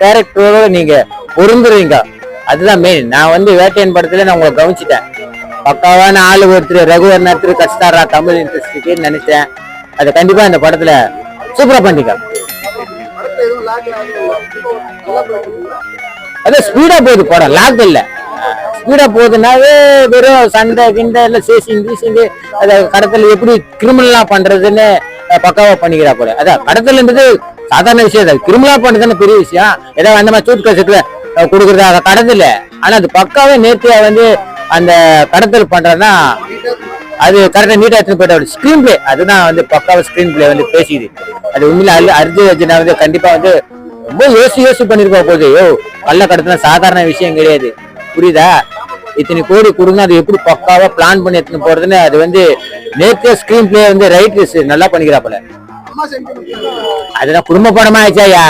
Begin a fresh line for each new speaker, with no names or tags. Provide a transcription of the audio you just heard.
கேரக்டரோட நீங்க பொருந்துருவீங்க. அதுதான் மெயின். நான் வந்து வேட்டையன் படத்துல நான் உங்களை கவனிச்சுட்டேன். பக்காவான ஆளு ஒருத்தர் ரகுவர் நேரத்துக்கு கஷ்டாரா தமிழ் இண்டஸ்ட்ரிக்குன்னு நினைச்சேன். அது கண்டிப்பா இந்த படத்துல சூப்பரா பண்ணிக்க. அது ஸ்பீடா போகுது படம், லாக் இல்ல. ஸ்பீடா போகுதுனாவே வெறும் சண்டை கிண்டை இல்ல சேசிங் கீசிங்கு அதை கடத்தல் எப்படி கிரிமினலா பண்றதுன்னு பக்காவா பண்ணிக்கிறா போல. அதான் கடத்தல்ன்றது சாதாரண விஷயம், அது கிரிமினலா பண்றதுன்னு பெரிய விஷயம். ஏதாவது அந்த மாதிரி சூட் கசத்துல கொடுக்குறது அதை கடத்தல. ஆனா அது பக்காவே நேர்த்தியா வந்து அந்த கடத்தல் பண்றதுன்னா அது கரெக்டா நீட்டா எடுத்துன்னு போயிட்டு ஸ்கிரீன் பிளே அதுதான் வந்து பக்காவா ஸ்கிரீன் பிளே வந்து பேசிக்குது. அது உண்மையில அர்ஜுன் அர்ஜுனா வந்து கண்டிப்பா வந்து ரொம்ப யோசி பண்ணிருக்கா போகுது. கள்ள கடத்தின சாதாரண விஷயம் கிடையாது, புரியுதா? இத்தனை கோடி கொடுங்க, அது எப்படி பக்காவா பிளான் பண்ணி எடுத்துன்னு போறதுன்னு அது வந்து நேர்த்தியா ஸ்கிரீன் பிளே வந்து ரைட்டர்ஸ் நல்லா பண்ணிக்கிறா போல. அதுதான் குடும்ப படமா ஆயிடுச்சாயா.